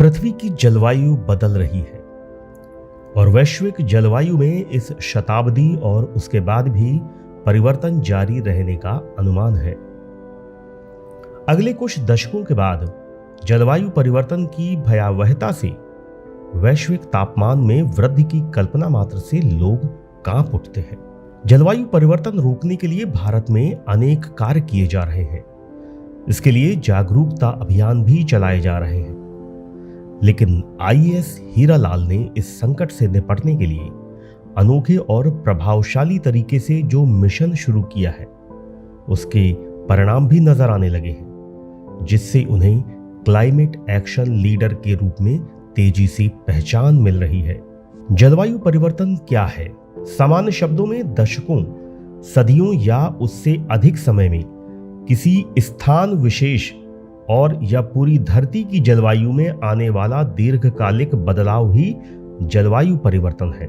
पृथ्वी की जलवायु बदल रही है और वैश्विक जलवायु में इस शताब्दी और उसके बाद भी परिवर्तन जारी रहने का अनुमान है। अगले कुछ दशकों के बाद जलवायु परिवर्तन की भयावहता से वैश्विक तापमान में वृद्धि की कल्पना मात्र से लोग कांप उठते हैं। जलवायु परिवर्तन रोकने के लिए भारत में अनेक कार्य किए जा रहे हैं। इसके लिए जागरूकता अभियान भी चलाए जा रहे हैं। लेकिन आईएएस हीरालाल ने इस संकट से निपटने के लिए अनोखे और प्रभावशाली तरीके से जो मिशन शुरू किया है, उसके परिणाम भी नजर आने लगे हैं, जिससे उन्हें क्लाइमेट एक्शन लीडर के रूप में तेजी से पहचान मिल रही है। जलवायु परिवर्तन क्या है? सामान्य शब्दों में दशकों, सदियों या उससे अधिक समय में किसी स्थान विशेष और या पूरी धरती की जलवायु में आने वाला दीर्घकालिक बदलाव ही जलवायु परिवर्तन है।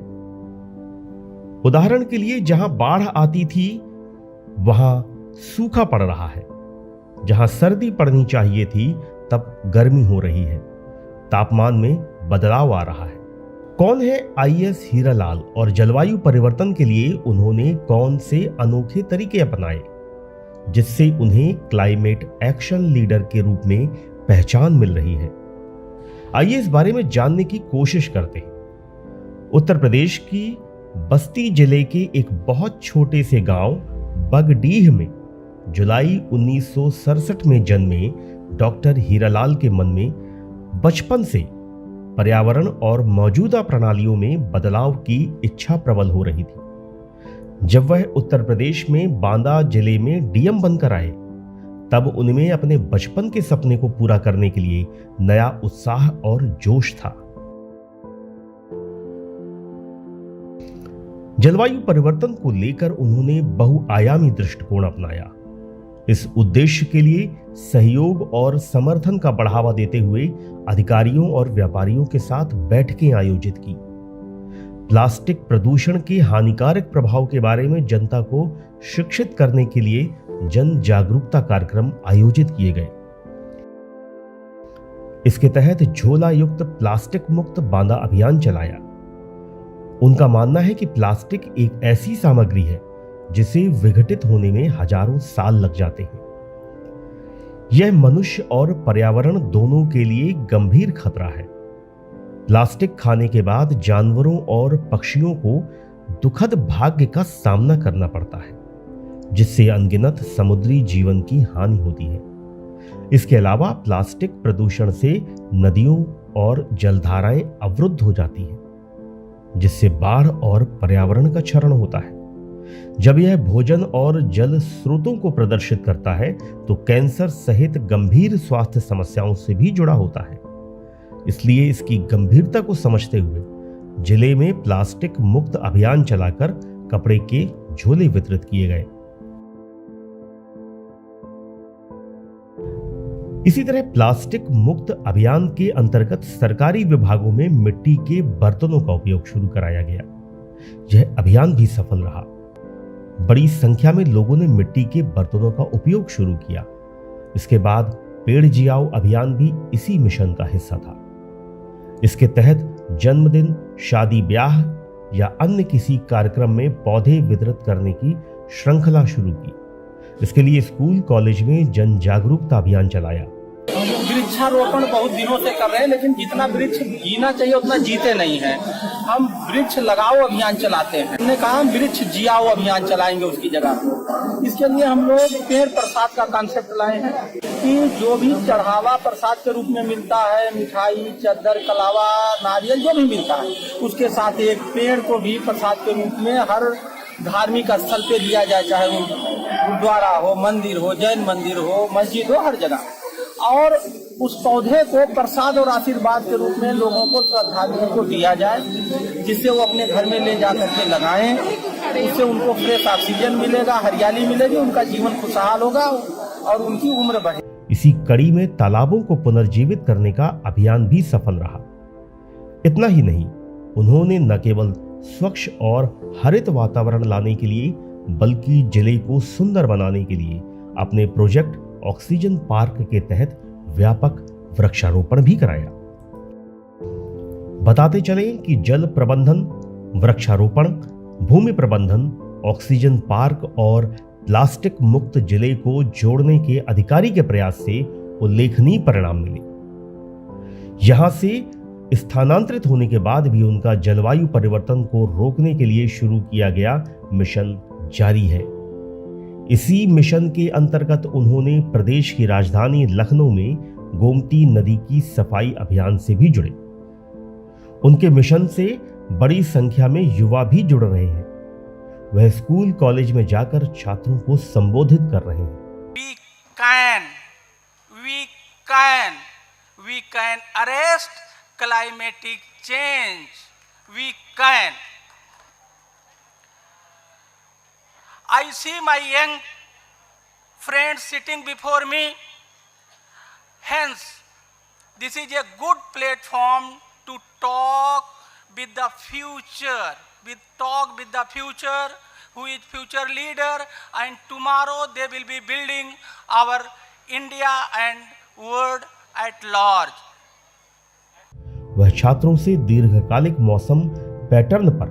उदाहरण के लिए, जहां बाढ़ आती थी वहां सूखा पड़ रहा है, जहां सर्दी पड़नी चाहिए थी तब गर्मी हो रही है, तापमान में बदलाव आ रहा है। कौन है आईएएस हीरालाल और जलवायु परिवर्तन के लिए उन्होंने कौन से अनोखे तरीके अपनाए जिससे उन्हें क्लाइमेट एक्शन लीडर के रूप में पहचान मिल रही है? आइए इस बारे में जानने की कोशिश करते हैं। उत्तर प्रदेश की बस्ती जिले के एक बहुत छोटे से गांव बगडीह में जुलाई 1967 में जन्मे डॉक्टर हीरालाल के मन में बचपन से पर्यावरण और मौजूदा प्रणालियों में बदलाव की इच्छा प्रबल हो रही थी। जब वह उत्तर प्रदेश में बांदा जिले में डीएम बनकर आए, तब उनमें अपने बचपन के सपने को पूरा करने के लिए नया उत्साह और जोश था। जलवायु परिवर्तन को लेकर उन्होंने बहुआयामी दृष्टिकोण अपनाया। इस उद्देश्य के लिए सहयोग और समर्थन का बढ़ावा देते हुए अधिकारियों और व्यापारियों के साथ बैठकें आयोजित की। प्लास्टिक प्रदूषण के हानिकारक प्रभाव के बारे में जनता को शिक्षित करने के लिए जन जागरूकता कार्यक्रम आयोजित किए गए। इसके तहत झोला युक्त प्लास्टिक मुक्त बांदा अभियान चलाया। उनका मानना है कि प्लास्टिक एक ऐसी सामग्री है जिसे विघटित होने में हजारों साल लग जाते हैं। यह मनुष्य और पर्यावरण दोनों के लिए गंभीर खतरा है। प्लास्टिक खाने के बाद जानवरों और पक्षियों को दुखद भाग्य का सामना करना पड़ता है, जिससे अनगिनत समुद्री जीवन की हानि होती है। इसके अलावा प्लास्टिक प्रदूषण से नदियों और जलधाराएं अवरुद्ध हो जाती हैं, जिससे बाढ़ और पर्यावरण का क्षरण होता है। जब यह भोजन और जल स्रोतों को प्रदर्शित करता है तो कैंसर सहित गंभीर स्वास्थ्य समस्याओं से भी जुड़ा होता है। इसलिए इसकी गंभीरता को समझते हुए जिले में प्लास्टिक मुक्त अभियान चलाकर कपड़े के झोले वितरित किए गए। इसी तरह प्लास्टिक मुक्त अभियान के अंतर्गत सरकारी विभागों में मिट्टी के बर्तनों का उपयोग शुरू कराया गया। यह अभियान भी सफल रहा। बड़ी संख्या में लोगों ने मिट्टी के बर्तनों का उपयोग शुरू किया। इसके बाद पेड़ जियाओ अभियान भी इसी मिशन का हिस्सा था। इसके तहत जन्मदिन, शादी ब्याह या अन्य किसी कार्यक्रम में पौधे वितरित करने की श्रृंखला शुरू की। इसके लिए स्कूल कॉलेज में जन जागरूकता अभियान चलाया। वृक्षारोपण बहुत दिनों से कर रहे हैं, लेकिन जितना वृक्ष जीना चाहिए उतना जीते नहीं है। हम वृक्ष लगाओ अभियान चलाते हैं। हमने कहा हम वृक्ष जियाओ अभियान चलाएंगे उसकी जगह। इसके लिए हम लोग पेड़ प्रसाद का कांसेप्ट लाए हैं कि जो भी चढ़ावा प्रसाद के रूप में मिलता है, मिठाई, चद्दर, कलावा, नारियल जो भी मिलता है, उसके साथ एक पेड़ को भी प्रसाद के रूप में हर धार्मिक स्थल पे दिया जाए, चाहे वो गुरुद्वारा हो, मंदिर हो, जैन मंदिर हो, मस्जिद हो, हर जगह। और उस पौधे को प्रसाद और आशीर्वाद के रूप में लोगों को, श्रद्धालुओं को दिया जाए, जिससे वो अपने घर में ले जा करके लगाएं। उससे उनको फ्रेश ऑक्सीजन मिलेगा, हरियाली मिलेगी, उनका जीवन खुशहाल होगा और उनकी उम्र बढ़ेगी। इसी कड़ी में तालाबों को पुनर्जीवित करने का अभियान भी सफल रहा। इतना ही नहीं, उन्होंने न केवल स्वच्छ और हरित वातावरण लाने के लिए बल्कि जिले को सुंदर बनाने के लिए अपने प्रोजेक्ट ऑक्सीजन पार्क के तहत व्यापक वृक्षारोपण भी कराया। बताते चलें कि जल प्रबंधन, वृक्षारोपण, भूमि प्रबंधन, ऑक्सीजन पार्क और प्लास्टिक मुक्त जिले को जोड़ने के अधिकारी के प्रयास से उल्लेखनीय परिणाम मिले। यहां से स्थानांतरित होने के बाद भी उनका जलवायु परिवर्तन को रोकने के लिए शुरू किया गया मिशन जारी है। इसी मिशन के अंतर्गत उन्होंने प्रदेश की राजधानी लखनऊ में गोमती नदी की सफाई अभियान से भी जुड़े। उनके मिशन से बड़ी संख्या में युवा भी जुड़ रहे हैं। वह स्कूल कॉलेज में जाकर छात्रों को संबोधित कर रहे हैं। We can arrest climatic change. We can. I see my young friends sitting before me. Hence, this is a good platform to talk with the future. Talk with the future, who is future leader, and tomorrow they will be building our India and world at large. वह छात्रों से दीर्घकालिक मौसम pattern पर,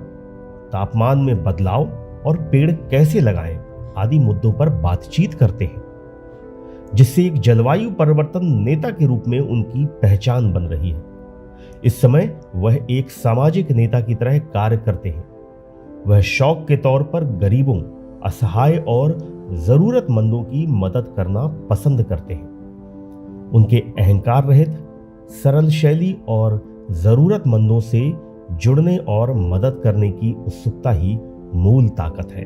तापमान में बदलाव और पेड़ कैसे लगाएं आदि मुद्दों पर बातचीत करते हैं, जिससे एक जलवायु परिवर्तन नेता के रूप में उनकी पहचान बन रही है। इस समय वह एक सामाजिक नेता की तरह कार्य करते हैं। वह शौक के तौर पर गरीबों, असहाय और जरूरतमंदों की मदद करना पसंद करते हैं। उनके अहंकार रहित, सरल शैली और जरूरतमंदों से जुड़ने और मदद करने की उत्सुकता ही मूल ताकत है।